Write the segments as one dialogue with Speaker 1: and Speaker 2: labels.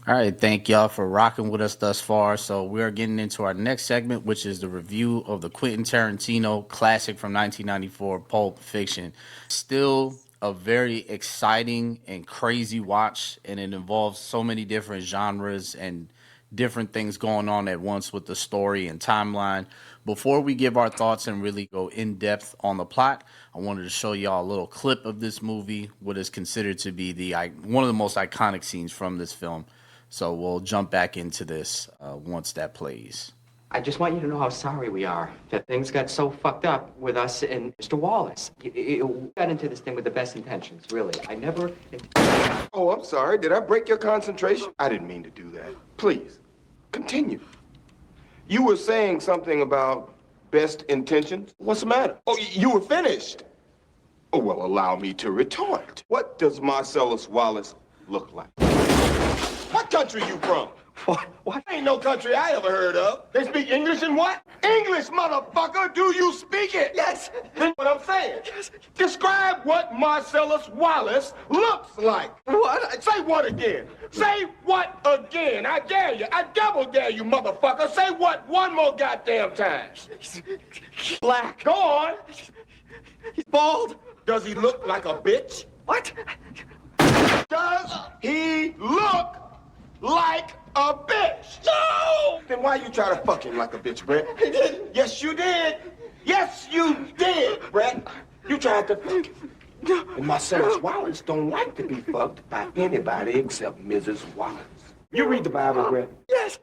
Speaker 1: All right, thank y'all for rocking with us thus far. So we are getting into our next segment, which is the review of the Quentin Tarantino classic from 1994, Pulp Fiction. Still a very exciting and crazy watch, and it involves so many different genres and different things going on at once with the story and timeline. Before we give our thoughts and really go in depth on the plot, I wanted to show y'all a little clip of this movie, what is considered to be the one of the most iconic scenes from this film. So we'll jump back into this once that plays.
Speaker 2: I just want you to know how sorry we are that things got so fucked up with us and Mr. Wallace. We got into this thing with the best intentions, really. I never...
Speaker 3: Oh, I'm sorry. Did I break your concentration? I didn't mean to do that. Please, continue. You were saying something about best intentions? What's the matter? Oh, you were finished. Oh, well, allow me to retort. What does Marcellus Wallace look like? What country you from?
Speaker 2: What?
Speaker 3: Ain't no country I ever heard of. They speak English and what? English, motherfucker! Do you speak it?
Speaker 2: Yes.
Speaker 3: Then what I'm saying. Yes. Describe what Marcellus Wallace looks like.
Speaker 2: What?
Speaker 3: Say what again? Say what again? I dare you. I double dare you, motherfucker. Say what one more goddamn time.
Speaker 2: He's black.
Speaker 3: Go on.
Speaker 2: He's bald.
Speaker 3: Does he look like a bitch?
Speaker 2: What?
Speaker 3: Does he look like a bitch?
Speaker 2: No!
Speaker 3: Then why you try to fuck him like a bitch, Brett?
Speaker 2: I didn't.
Speaker 3: Yes, you did. Yes, you did, Brett. You tried to fuck him. And Marcellus Wallace don't like to be fucked by anybody except Mrs. Wallace. You read the Bible, Brett?
Speaker 2: Yes.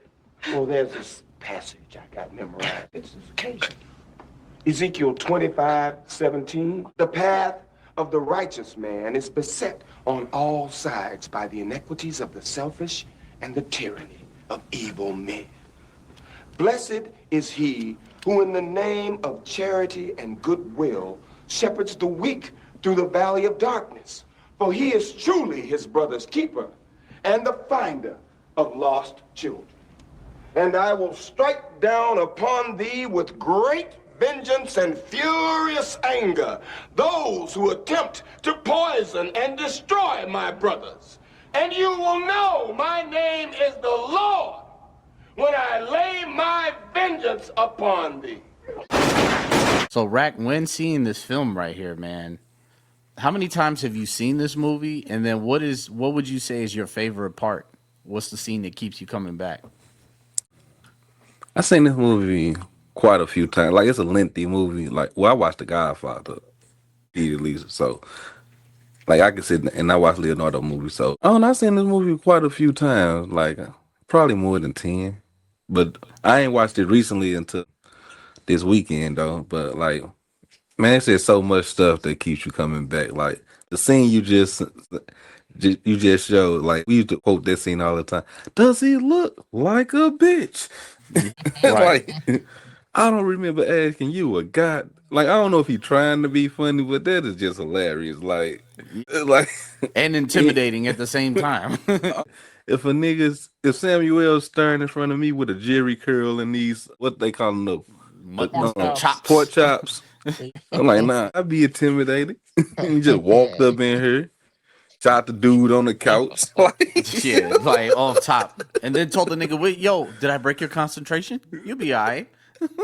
Speaker 3: Well, there's this passage I got memorized. It's this occasion. Ezekiel 25:17. The path of the righteous man is beset on all sides by the iniquities of the selfish and the tyranny of evil men. Blessed is he who in the name of charity and goodwill shepherds the weak through the valley of darkness, for he is truly his brother's keeper and the finder of lost children. And I will strike down upon thee with great vengeance and furious anger those who attempt to poison and destroy my brothers. And you will know my name is the Lord when I lay my vengeance upon thee.
Speaker 1: So, Rack, when seeing this film right here, man, how many times have you seen this movie? And then what would you say is your favorite part? What's the scene that keeps you coming back?
Speaker 4: I seen this movie quite a few times. Like it's a lengthy movie. Like I watched The Godfather repeatedly, so like I could sit and I watched Leonardo movies. So I don't know, I seen this movie quite a few times, like probably more than 10. But I ain't watched it recently until this weekend though. But like, man, it's just so much stuff that keeps you coming back. Like the scene you just showed. Like we used to quote that scene all the time. Does he look like a bitch?
Speaker 1: Right.
Speaker 4: Like I don't remember asking you a god. Like I don't know if he's trying to be funny, but that is just hilarious. Like
Speaker 1: And intimidating at the same time.
Speaker 4: if Samuel's staring in front of me with a jerry curl and these what they call them
Speaker 1: Mutton
Speaker 4: pork
Speaker 1: chops.
Speaker 4: chops, I'm like nah, I'd be intimidated. He just walked up in here, shot the dude on the couch, like
Speaker 1: Yeah, like off top. And then told the nigga, wait, yo, did I break your concentration? You'll be all right.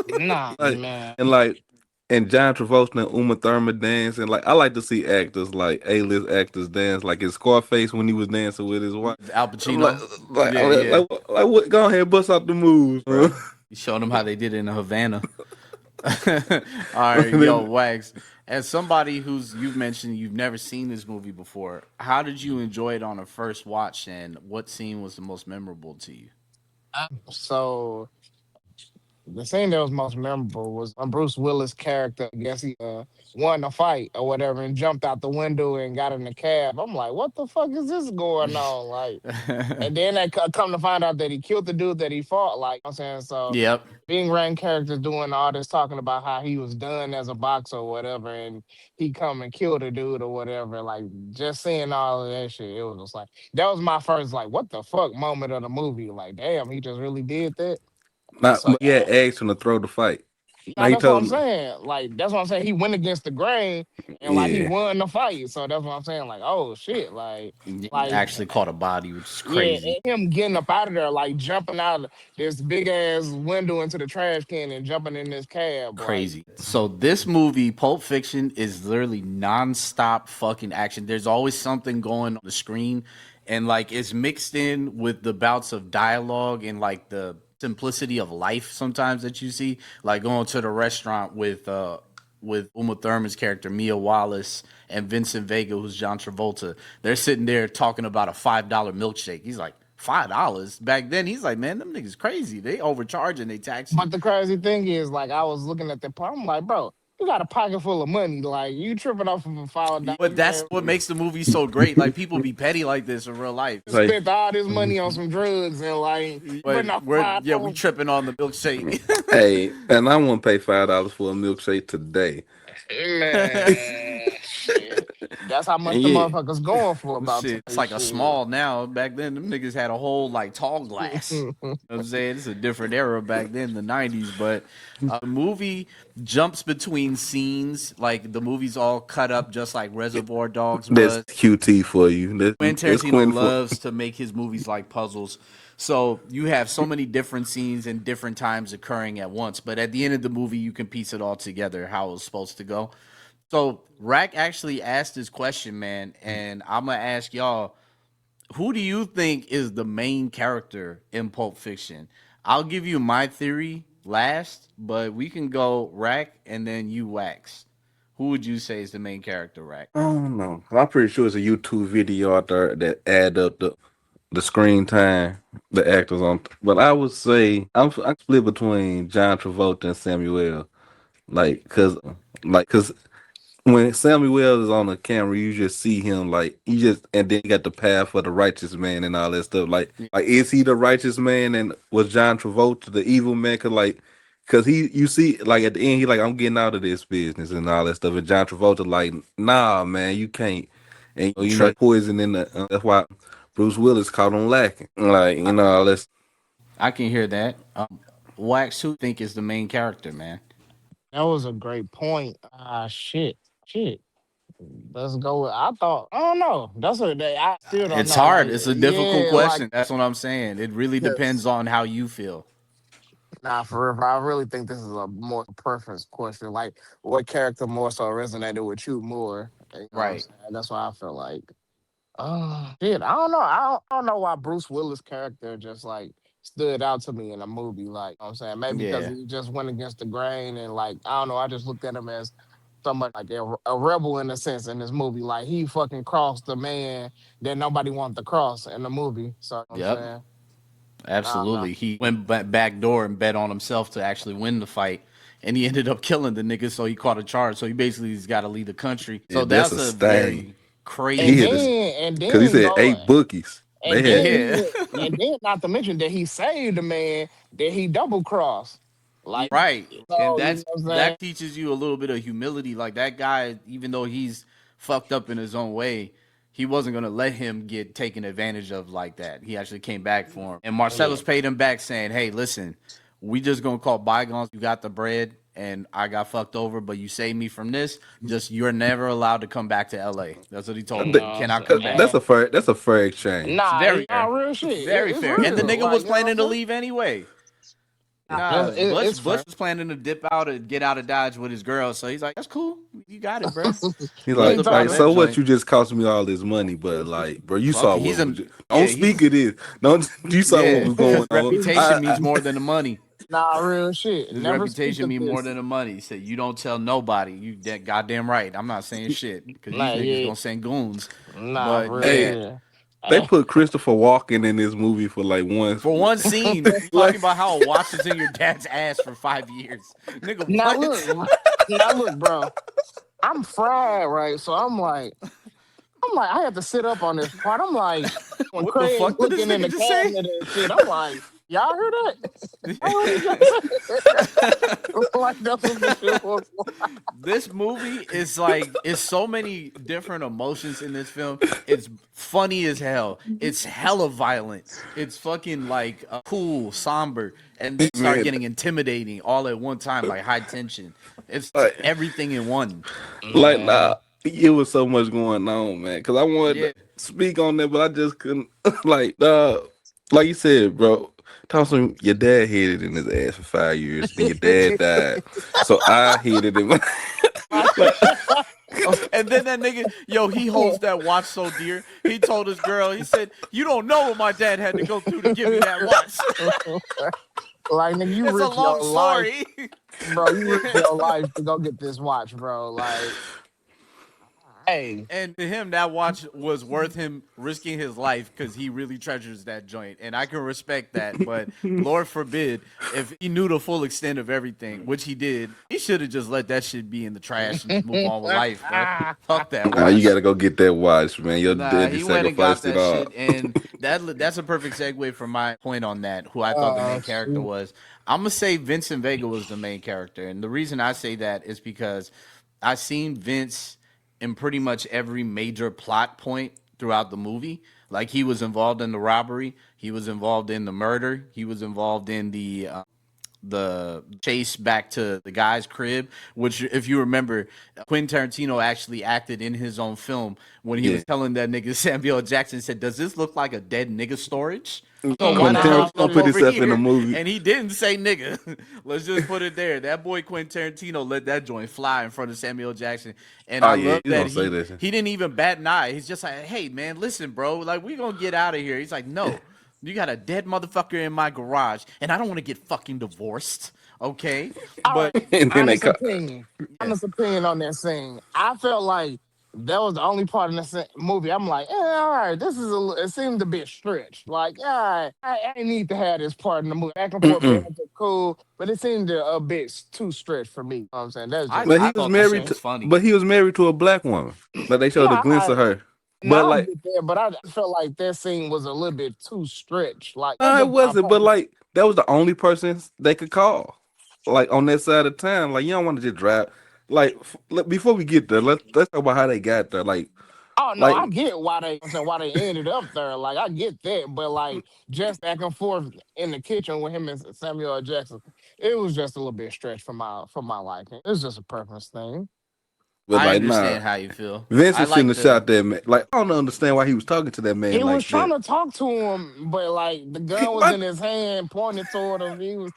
Speaker 5: Nah,
Speaker 4: like
Speaker 5: man.
Speaker 4: and like and John Travolta and Uma Thurman dance, and like I like to see actors like A-list actors dance, like in Scarface when he was dancing with his wife.
Speaker 1: Al
Speaker 4: I'm like,
Speaker 1: Pacino.
Speaker 4: like,
Speaker 1: Yeah,
Speaker 4: like,
Speaker 1: yeah.
Speaker 4: like what? Go ahead, bust out the moves, bro.
Speaker 1: He showed them how they did it in Havana. All right,
Speaker 4: And
Speaker 1: yo,
Speaker 4: then,
Speaker 1: Wags. As somebody you've mentioned you've never seen this movie before, how did you enjoy it on a first watch, and what scene was the most memorable to you?
Speaker 5: So the scene that was most memorable was Bruce Willis' character. I guess he won a fight or whatever and jumped out the window and got in the cab. I'm like, what the fuck is this going on? Like, and then I come to find out that he killed the dude that he fought. Like, I'm saying, so
Speaker 1: Yep.
Speaker 5: being Rain character doing all this talking about how he was done as a boxer or whatever, and he come and killed a dude or whatever. Like, just seeing all of that shit, it was just like that was my first like, what the fuck moment of the movie. Like, damn, he just really did that.
Speaker 4: not
Speaker 5: So
Speaker 4: yeah, asked him to throw the fight. No,
Speaker 5: Now
Speaker 4: he
Speaker 5: that's what
Speaker 4: told
Speaker 5: I'm
Speaker 4: him,
Speaker 5: saying. Like that's what I'm saying. He went against the grain and like he
Speaker 4: yeah.
Speaker 5: won the fight. So that's what I'm saying. Like, oh shit. Like
Speaker 1: Actually caught a body, which is
Speaker 5: yeah,
Speaker 1: crazy.
Speaker 5: and him getting up out of there, like jumping out of this big ass window into the trash can and jumping in this cab. Like
Speaker 1: Crazy. So this movie, Pulp Fiction, is literally nonstop fucking action. There's always something going on the screen, and like it's mixed in with the bouts of dialogue and like the simplicity of life sometimes that you see, like going to the restaurant with Uma Thurman's character Mia Wallace and Vincent Vega, who's John Travolta. They're sitting there talking about a $5 milkshake. He's like, $5 back then. He's like, man, them niggas crazy. They overcharging, they tax you.
Speaker 5: but the crazy thing is, like, I was looking at the part. I'm like, bro, you got a pocket full of money. Like, you tripping off of a $5.
Speaker 1: But that's what makes the movie so great. Like people be petty like this in real life.
Speaker 4: Like,
Speaker 5: Spent all this money on some drugs and like putting
Speaker 1: But
Speaker 5: off
Speaker 1: we're we
Speaker 5: $5.
Speaker 1: tripping on the milkshake.
Speaker 4: hey, and I won't pay $5 for a milkshake today.
Speaker 5: Man, shit. That's how much
Speaker 4: And
Speaker 5: the
Speaker 4: yeah,
Speaker 5: motherfuckers going for about
Speaker 1: Shit, it's
Speaker 5: today.
Speaker 1: like a
Speaker 5: Shit.
Speaker 1: small now. Back then, them niggas had a whole like tall glass. You know what I'm saying? It's a different era back then, the 90s. But the movie jumps between scenes. Like the movie's all cut up just like Reservoir Dogs
Speaker 4: that's
Speaker 1: was.
Speaker 4: QT for you.
Speaker 1: Quentin
Speaker 4: That's
Speaker 1: Tarantino
Speaker 4: Quentin for.
Speaker 1: loves to make his movies like puzzles. So you have so many different scenes and different times occurring at once. But at the end of the movie, you can piece it all together how it was supposed to go. So Rack actually asked this question, man, and I'm gonna ask y'all, who do you think is the main character in Pulp Fiction? I'll give you my theory last, but we can go Rack and then you Wax. Who would you say is the main character, Rack?
Speaker 4: I don't know. I'm pretty sure it's a YouTube video out there that add up the screen time the actors on. But I would say I'm split between John Travolta and Samuel. Cause when Samuel is on the camera, you just see him like you just, and then you got the path for the righteous man and all that stuff. Like is he the righteous man and was John Travolta the evil man? Cause you see like at the end he like I'm getting out of this business and all that stuff. And John Travolta like nah man you can't. And
Speaker 1: True.
Speaker 4: poison in the that's why Bruce Willis caught him lacking. Like all this.
Speaker 1: I can hear that. Wax, who think is the main character, man?
Speaker 5: That was a great point. Ah, shit, shit. Let's go. I thought. I don't know. That's what they. I still don't
Speaker 1: It's
Speaker 5: know.
Speaker 1: hard.
Speaker 5: Like,
Speaker 1: It's a difficult
Speaker 5: yeah, like,
Speaker 1: question. That's what I'm saying. It really depends
Speaker 5: yes.
Speaker 1: on how you feel.
Speaker 5: Nah, for real. I really think this is a more preference question. Like, what character more so resonated with you more? You know what I'm
Speaker 1: Right.
Speaker 5: saying? That's why I feel like. Shit. I don't know. I don't know why Bruce Willis' character just like stood out to me in a movie. Like, you know what I'm saying maybe because
Speaker 1: Yeah.
Speaker 5: he just went against the grain and like I don't know. I just looked at him as somebody like a rebel in a sense in this movie. Like he fucking crossed the man that nobody wanted to cross in the movie. So you know what I'm
Speaker 1: Yep.
Speaker 5: saying I don't know.
Speaker 1: Absolutely. He went back door and bet on himself to actually win the fight. And he ended up killing the nigga, so he caught a charge. So he basically has got to leave the country.
Speaker 4: Yeah,
Speaker 1: So
Speaker 4: that's
Speaker 1: that's
Speaker 4: a
Speaker 1: a
Speaker 4: stallion.
Speaker 1: very
Speaker 4: He
Speaker 5: And
Speaker 4: hit
Speaker 1: crazy.
Speaker 4: us because he
Speaker 5: then
Speaker 4: said
Speaker 5: go
Speaker 4: 8 bookies. They
Speaker 5: and
Speaker 4: had
Speaker 5: then
Speaker 1: Yeah.
Speaker 5: he and then not to mention that he saved the man that he double crossed. Like
Speaker 1: Right. And
Speaker 5: so, you know
Speaker 1: that's
Speaker 5: what I'm saying?
Speaker 1: that teaches you a little bit of humility. Like that guy, even though he's fucked up in his own way, he wasn't gonna let him get taken advantage of like that. He actually came back for him. And
Speaker 5: Yeah.
Speaker 1: Marcellus paid him back saying, hey, listen, we just gonna call bygones. You got the bread and I got fucked over, but you saved me from this. Just you're never allowed to come back to LA. That's what he told
Speaker 5: You
Speaker 1: him.
Speaker 5: know
Speaker 1: You
Speaker 5: what I'm
Speaker 1: cannot
Speaker 5: saying?
Speaker 1: come back.
Speaker 4: that's a fair exchange.
Speaker 1: It's
Speaker 5: Nah,
Speaker 1: very
Speaker 5: nah,
Speaker 1: fair.
Speaker 5: real shit.
Speaker 1: Very
Speaker 5: It's
Speaker 1: fair. And the
Speaker 5: real.
Speaker 1: nigga was
Speaker 5: Like, you know what I'm
Speaker 1: planning to
Speaker 5: saying?
Speaker 1: leave anyway.
Speaker 5: Nah,
Speaker 1: Nah, Bush
Speaker 5: it's fair.
Speaker 1: Bush was planning to dip out and get out of Dodge with his girl. So he's like, "That's cool, you got it, bro."
Speaker 4: He's
Speaker 5: Yeah,
Speaker 1: Left
Speaker 5: he
Speaker 4: like,
Speaker 1: up out
Speaker 5: told
Speaker 1: of
Speaker 5: him.
Speaker 1: that
Speaker 4: so what?
Speaker 1: joint.
Speaker 4: You just cost me all this money, but like, bro, you
Speaker 1: Fuck
Speaker 4: saw
Speaker 1: it, he's
Speaker 4: what
Speaker 1: a
Speaker 4: was. Don't
Speaker 1: yeah,
Speaker 4: speak
Speaker 1: he's
Speaker 4: of this. Don't you saw what
Speaker 1: yeah,
Speaker 4: was
Speaker 1: because
Speaker 4: going on?
Speaker 1: reputation means more than the money.
Speaker 5: Nah, real shit.
Speaker 1: His
Speaker 5: Never speak
Speaker 1: reputation
Speaker 5: of
Speaker 1: mean more
Speaker 5: this.
Speaker 1: than the money. He said, "You don't tell nobody." You that goddamn right. I'm not saying shit because these
Speaker 5: Nah,
Speaker 1: niggas
Speaker 5: yeah.
Speaker 1: gonna send goons.
Speaker 5: Nah,
Speaker 1: But
Speaker 5: for real
Speaker 1: yeah,
Speaker 4: Hey,
Speaker 5: shit.
Speaker 4: they
Speaker 5: Eh,
Speaker 4: put Christopher Walken in this movie for like once.
Speaker 1: for one scene, you talking
Speaker 4: Like,
Speaker 1: about how a watch is in your dad's ass for 5 years, nigga.
Speaker 5: now
Speaker 1: What?
Speaker 5: look, now look, bro. I'm fried, right? So I'm like, I have to sit up on this part. I'm like, when
Speaker 1: What the
Speaker 5: Craig
Speaker 1: fuck did this
Speaker 5: looking in
Speaker 1: nigga
Speaker 5: the
Speaker 1: just say?
Speaker 5: cabinet and shit, I'm like, Y'all heard that? I heard what y'all said. Like that's what the shit was.
Speaker 1: This movie is like it's so many different emotions in this film. It's funny as hell. It's hella violent. It's fucking like cool, somber, and then start
Speaker 4: Man,
Speaker 1: getting intimidating all at one time, like high tension. It's
Speaker 4: like,
Speaker 1: everything in one.
Speaker 4: nah,
Speaker 5: Man.
Speaker 4: it was so much going on, man. Because I wanted
Speaker 1: Yeah.
Speaker 4: to speak on that, but I just couldn't. Like you said, bro. Thompson, your dad hid it in his ass for 5 years, and your dad died. So I hid it in my like.
Speaker 1: Oh, and then that nigga, yo, he holds that watch so dear. He told his girl, he said, "You don't know what my dad had to go through to give me that watch."
Speaker 5: Like nigga, you
Speaker 1: It's a
Speaker 5: risk
Speaker 1: long
Speaker 5: your life,
Speaker 1: story.
Speaker 5: bro. You risk your life to go get this watch, bro. Like, hey,
Speaker 1: And to him, that watch was worth him risking his life because he really treasures that joint. And I can respect that. But Lord forbid, if he knew the full extent of everything, which he did, he should have just let that shit be in the trash and just move on with life, bro. Fuck that
Speaker 4: Nah, you
Speaker 1: watch.
Speaker 4: gotta go get that watch, man. Your
Speaker 1: Nah,
Speaker 4: daddy
Speaker 1: he went and got
Speaker 4: sacrificed it
Speaker 1: that
Speaker 4: all.
Speaker 1: shit, and that's a perfect segue from my point on that. Who I thought the main character
Speaker 5: shoot.
Speaker 1: was. I'm gonna say Vincent Vega was the main character, and the reason I say that is because I seen Vince in pretty much every major plot point throughout the movie. Like he was involved in the robbery, he was involved in the murder, he was involved in the chase back to the guy's crib, which, if you remember, Quentin Tarantino actually acted in his own film when he
Speaker 4: Yeah.
Speaker 1: was telling that nigga Samuel L. Jackson, said, "Does this look like a dead nigga storage? So why
Speaker 4: Quentin
Speaker 1: the hell you
Speaker 4: Tarantino
Speaker 1: look
Speaker 4: put
Speaker 1: over
Speaker 4: himself in the
Speaker 1: here?"
Speaker 4: movie.
Speaker 1: And he didn't say nigga. Let's just put it there. That boy Quentin Tarantino let that joint fly in front of Samuel L. Jackson. And
Speaker 4: Oh
Speaker 1: I
Speaker 4: yeah,
Speaker 1: love
Speaker 4: he's
Speaker 1: that
Speaker 4: gonna say that.
Speaker 1: he didn't even bat an eye. He's just like, "Hey man, listen, bro, like we gonna get out of here." He's like, "No. You got a dead motherfucker in my garage, and I don't want to get fucking divorced." Okay,
Speaker 5: All
Speaker 1: but
Speaker 5: right,
Speaker 4: And then they
Speaker 5: honest
Speaker 4: call.
Speaker 5: opinion.
Speaker 1: yeah,
Speaker 5: Honest opinion on that scene. I felt like that was the only part in the movie. I'm like, all right, this is it seemed a bit stretched. Like, yeah, I didn't need to have this part in the movie. Back and forth
Speaker 4: Mm-mm.
Speaker 5: banter, cool, but it seemed a bit too stretched for me. You know what I'm saying? That's just
Speaker 4: But
Speaker 1: I
Speaker 4: he was
Speaker 1: thought that shit
Speaker 4: married
Speaker 1: was
Speaker 4: to.
Speaker 1: funny.
Speaker 4: But he was married to a black woman. Like they showed a
Speaker 5: yeah.
Speaker 4: glimpse of her. But
Speaker 5: Now I
Speaker 4: like,
Speaker 5: get there, but I felt like that scene was a little bit too stretched. Like, that's
Speaker 4: it
Speaker 5: just my
Speaker 4: wasn't. But
Speaker 5: opinion.
Speaker 4: like, that was the only person they could call. Like on that side of town. Like you don't want to just drive. Like before we get there, let's talk about how they got there.
Speaker 5: Oh no, I
Speaker 4: Like
Speaker 5: get why I'm saying why they ended up there. Like I get that, but like just back and forth in the kitchen with him and Samuel L. Jackson, it was just a little bit stretched for my liking. It's just a preference thing.
Speaker 4: but
Speaker 1: I
Speaker 4: like nah.
Speaker 1: understand how you feel. I
Speaker 4: Vincent shouldn't
Speaker 1: like
Speaker 4: have
Speaker 1: the
Speaker 4: shot that man. Like I don't understand why he was talking to that man
Speaker 5: He was
Speaker 4: like
Speaker 5: trying
Speaker 4: that.
Speaker 5: to talk to him, but like the gun was
Speaker 4: What?
Speaker 5: in his hand, pointed toward him. He was.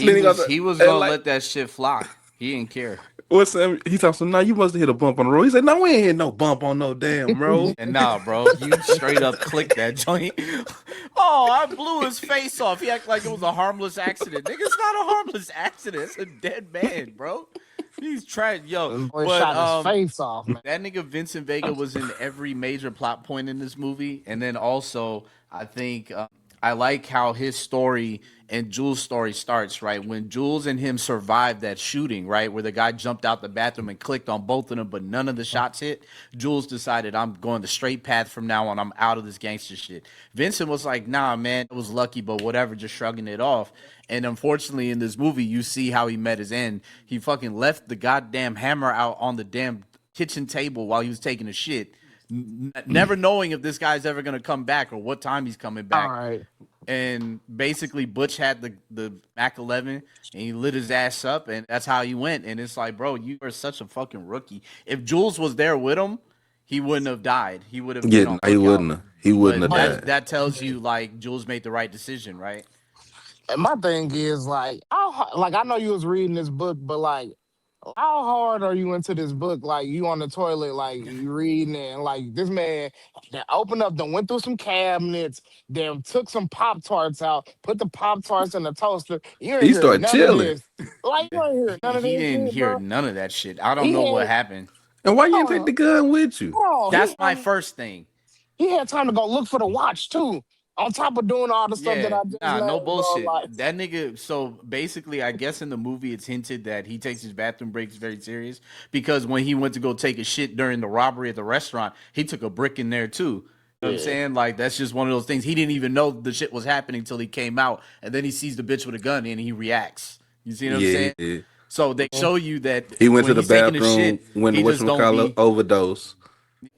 Speaker 4: Then he got
Speaker 1: he was
Speaker 4: and
Speaker 1: gonna
Speaker 4: like
Speaker 1: let that shit fly. He didn't care.
Speaker 4: what's Sam? He talking some. Nah, you must have hit a bump on the road. He said, "No, we ain't hit no bump on no damn road."
Speaker 1: And nah, bro, you straight up clicked that joint. Oh, I blew his face off. He acted like it was a harmless accident. Nigga, it's not a harmless accident. It's a dead man, bro. He's trying, yo.
Speaker 5: Boy
Speaker 1: But
Speaker 5: shot his face off, man.
Speaker 1: that nigga Vincent Vega was in every major plot point in this movie, and then also I think I like how his story and Jules' story starts right when Jules and him survived that shooting, right where the guy jumped out the bathroom and clicked on both of them, but none of the shots hit. Jules decided, I'm going the straight path from now on. I'm out of this gangster shit. Vincent was like, nah, man, it was lucky, but whatever, just shrugging it off. And unfortunately, in this movie, you see how he met his end. He fucking left the goddamn hammer out on the damn kitchen table while he was taking a shit, never knowing if this guy's ever gonna come back or what time he's coming
Speaker 5: All
Speaker 1: back.
Speaker 5: right.
Speaker 1: And basically, Butch had the Mac 11, and he lit his ass up, and that's how he went. And it's like, bro, you are such a fucking rookie. If Jules was there with him, he wouldn't have died. He would have
Speaker 4: Yeah,
Speaker 1: been
Speaker 4: no,
Speaker 1: on
Speaker 4: he
Speaker 1: lookout.
Speaker 4: wouldn't have. He wouldn't
Speaker 1: But
Speaker 4: have
Speaker 5: But
Speaker 4: died.
Speaker 1: that tells you like Jules made the right decision, right?
Speaker 5: and my thing is like, like I know you was reading this book, but like, how hard are you into this book? Like you on the toilet, like you reading it, and like this man that opened up, then went through some cabinets, then took some Pop Tarts out, put the Pop Tarts in the toaster. You ain't
Speaker 4: He
Speaker 5: hear
Speaker 4: started
Speaker 5: none of
Speaker 4: chilling.
Speaker 5: this. Like you ain't hear none of
Speaker 1: He
Speaker 5: this
Speaker 1: didn't
Speaker 5: shit,
Speaker 1: hear
Speaker 5: bro.
Speaker 1: none of that shit. I don't
Speaker 5: He
Speaker 1: know what
Speaker 5: had,
Speaker 1: happened.
Speaker 4: And why you didn't take
Speaker 5: hold
Speaker 4: the gun with you?
Speaker 5: on,
Speaker 1: That's my first thing.
Speaker 5: he had time to go look for the watch too. On top of doing all the stuff that
Speaker 1: Yeah,
Speaker 5: I just
Speaker 1: nah, no
Speaker 5: named, bro. Like,
Speaker 1: bullshit. That nigga. So basically, I guess in the movie, it's hinted that he takes his bathroom breaks very serious because when he went to go take a shit during the robbery at the restaurant, he took a brick in there too. know what I'm
Speaker 5: Yeah.
Speaker 1: saying? Like that's just one of those things. He didn't even know the shit was happening till he came out, and then he sees the bitch with a gun and he reacts. You see what I'm
Speaker 4: Yeah,
Speaker 1: saying?
Speaker 4: he did.
Speaker 1: So they show you that
Speaker 4: He went to
Speaker 1: when
Speaker 4: the
Speaker 1: he's taking his
Speaker 4: bathroom
Speaker 1: shit,
Speaker 4: when
Speaker 1: he just don't
Speaker 4: whatchamacallit
Speaker 1: be
Speaker 4: overdose.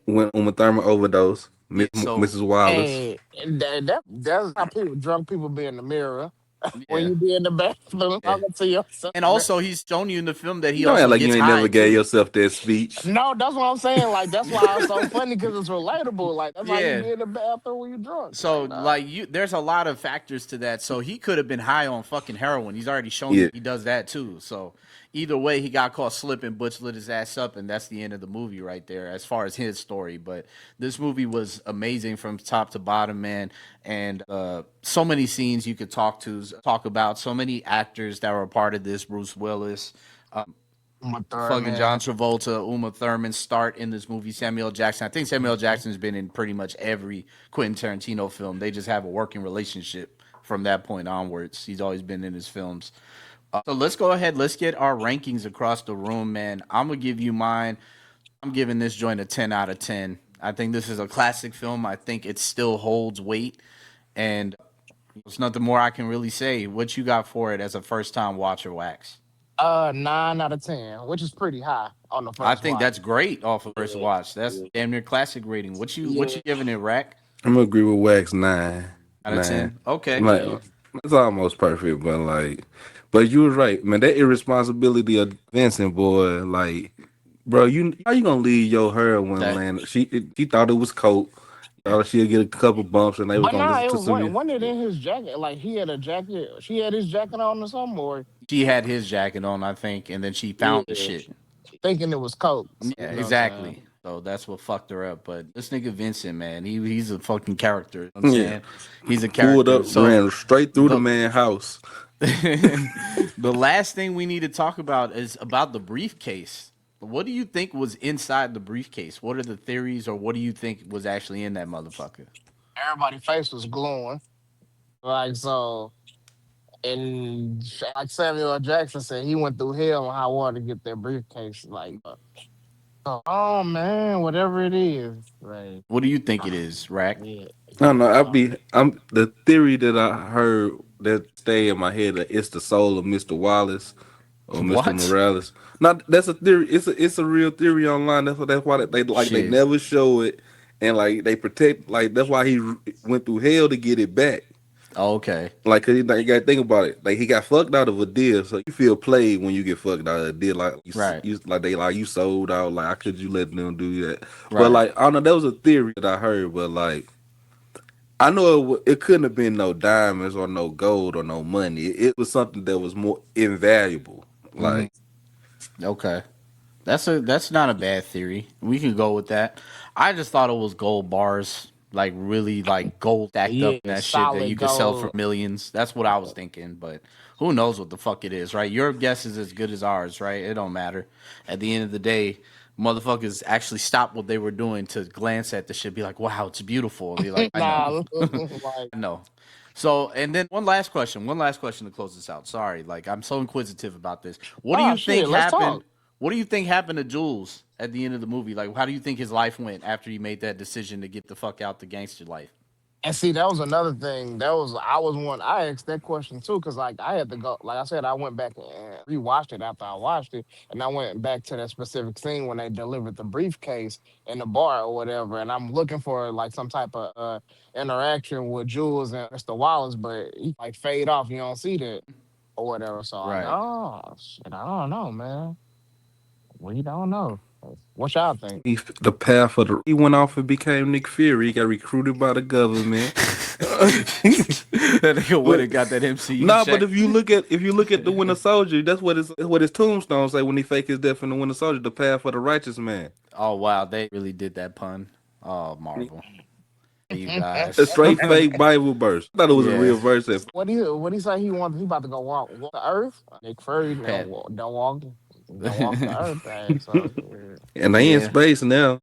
Speaker 4: When Uma Thurman overdose,
Speaker 1: yeah. So
Speaker 4: Mrs. Wallace.
Speaker 5: Hey, that's how drunk people be in the mirror. When
Speaker 1: yeah,
Speaker 5: you be in the bathroom
Speaker 1: yeah.
Speaker 5: talking to yourself.
Speaker 1: And also he's shown you in the film that he
Speaker 4: Don't act
Speaker 1: also
Speaker 4: like you
Speaker 1: gets
Speaker 4: ain't never
Speaker 1: high
Speaker 4: gave
Speaker 1: too.
Speaker 4: yourself that speech.
Speaker 5: No, that's what I'm saying. Like that's why it's so funny because it's relatable. Like that's how you
Speaker 1: Yeah.
Speaker 5: be in the bathroom when you drunk.
Speaker 1: So
Speaker 5: Like nah.
Speaker 1: like there's a lot of factors to that. So he could have been high on fucking heroin. He's already shown
Speaker 4: Yeah.
Speaker 1: you he does that too. So either way, he got caught slipping. Butch lit his ass up, and that's the end of the movie right there, as far as his story. But this movie was amazing from top to bottom, man. And so many scenes you could talk about. So many actors that were a part of this. Bruce Willis,
Speaker 5: Uma
Speaker 1: fucking John
Speaker 5: Thurman.
Speaker 1: Travolta, Uma Thurman start in this movie. Samuel Jackson. I think Samuel Jackson's been in pretty much every Quentin Tarantino film. They just have a working relationship from that point onwards. He's always been in his films. So let's go ahead. Let's get our rankings across the room, man. I'm gonna give you mine. I'm giving this joint a 10 out of 10. I think this is a classic film. I think it still holds weight, and there's nothing more I can really say. What you got for it as a first time watcher, Wax?
Speaker 5: 9 out of 10, which is pretty high on the
Speaker 1: I
Speaker 5: first
Speaker 1: think
Speaker 5: watch.
Speaker 1: that's great off of first
Speaker 3: Yeah,
Speaker 1: watch. That's
Speaker 3: yeah,
Speaker 1: damn near classic rating. What you
Speaker 3: yeah,
Speaker 1: giving it, Rack?
Speaker 4: I'm gonna agree with Wax 9.
Speaker 1: Out of
Speaker 4: 9.
Speaker 1: 10? Okay.
Speaker 4: Like
Speaker 3: yeah.
Speaker 4: it's almost perfect, but but you was right, man. That irresponsibility of Vincent boy, like, bro, you how you gonna leave your heroin
Speaker 1: That
Speaker 4: land? She thought it was coke.
Speaker 1: yeah.
Speaker 4: Thought she'd get a couple bumps, and they was
Speaker 5: But
Speaker 4: gonna
Speaker 5: nah,
Speaker 4: listen
Speaker 5: it
Speaker 4: to
Speaker 5: was
Speaker 4: some.
Speaker 5: one it in his jacket. Like he had a jacket. She had his jacket on or something, or
Speaker 1: She had his jacket on, I think, and then she found the
Speaker 3: Yeah.
Speaker 1: shit.
Speaker 5: thinking it was coke.
Speaker 1: Yeah,
Speaker 5: You know what I'm saying?
Speaker 1: exactly. So that's what fucked her up. But this nigga Vincent, man, he's a fucking character. You know what I'm
Speaker 4: Yeah,
Speaker 1: saying? He's a
Speaker 4: pulled
Speaker 1: character.
Speaker 4: up,
Speaker 1: So
Speaker 4: ran straight through the
Speaker 1: the
Speaker 4: man house.
Speaker 1: the last thing we need to talk about is about the briefcase. What do you think was inside the briefcase? What are the theories, or what do you think was actually in that motherfucker?
Speaker 5: Everybody's face was glowing. Like so, and like Samuel L. Jackson said, he went through hell and high water to get that briefcase. Like, so, oh man, whatever it is, like,
Speaker 1: What do you think it is, Rack?
Speaker 5: yeah,
Speaker 4: I don't know.
Speaker 5: uh,
Speaker 4: I'm the theory that I heard that stay in my head that it's the soul of Mr. Wallace or Mr.
Speaker 1: What?
Speaker 4: Morales. Not that's a theory. It's a real theory online. That's why they
Speaker 1: Shit.
Speaker 4: never show it, and like they protect, like that's why he went through hell to get it back.
Speaker 1: Oh, okay.
Speaker 4: Like, 'cause you got to think about it. Like he got fucked out of a deal, so you feel played when you get fucked out of a deal. Like
Speaker 1: Right.
Speaker 4: like they like you sold out. Like how could you let them do that? But
Speaker 1: Right.
Speaker 4: like I don't know. That was a theory that I heard, but like. I know it couldn't have been no diamonds or no gold or no money. It was something that was more invaluable.
Speaker 1: Hmm.
Speaker 4: Like,
Speaker 1: Okay. That's not a bad theory. We can go with that. I just thought it was gold bars, like really like gold stacked up
Speaker 5: yeah,
Speaker 1: in that shit that you
Speaker 5: solid
Speaker 1: could sell for
Speaker 5: gold.
Speaker 1: millions. That's what I was thinking, but who knows what the fuck it is, right? Your guess is as good as ours, right? It don't matter. At the end of the day, motherfuckers actually stopped what they were doing to glance at the shit, be like, "Wow, it's beautiful." And be like, "I know,
Speaker 5: Nah, like,
Speaker 1: I know." So, and then one last question to close this out. Sorry, like I'm so inquisitive about this. What do
Speaker 5: oh
Speaker 1: you think
Speaker 5: shit, let's
Speaker 1: happened?
Speaker 5: talk.
Speaker 1: What do you think happened to Jules at the end of the movie? Like, how do you think his life went after he made that decision to get the fuck out the gangster life?
Speaker 5: And see, that was another thing. I was one. I asked that question too, because like I had to go. Like I said, I went back and rewatched it after I watched it, and I went back to that specific scene when they delivered the briefcase in the bar or whatever. And I'm looking for like some type of interaction with Jules and Mr. Wallace, but he like fade off. You don't see that or whatever. So like,
Speaker 1: Right.
Speaker 5: oh shit, I don't know, man. We don't know. What y'all think?
Speaker 4: the path of the he went off and became Nick Fury. He got recruited by the government.
Speaker 1: That nigga went
Speaker 4: But
Speaker 1: and got that MCU
Speaker 4: nah, but
Speaker 1: check.
Speaker 4: if you look at the Winter Soldier, that's what his tombstone say when he fake his death in the Winter Soldier. The path of the righteous man.
Speaker 1: Oh wow, they really did that pun. Oh Marvel, you
Speaker 4: A
Speaker 1: guys.
Speaker 4: straight fake Bible verse. I thought it was a
Speaker 1: Yeah,
Speaker 4: real verse. At
Speaker 5: What he say he wants? He about to go walk the earth. Nick Fury
Speaker 1: Pat.
Speaker 5: don't walk the earth. Thing, so yeah.
Speaker 4: and they in
Speaker 1: Yeah.
Speaker 4: space now.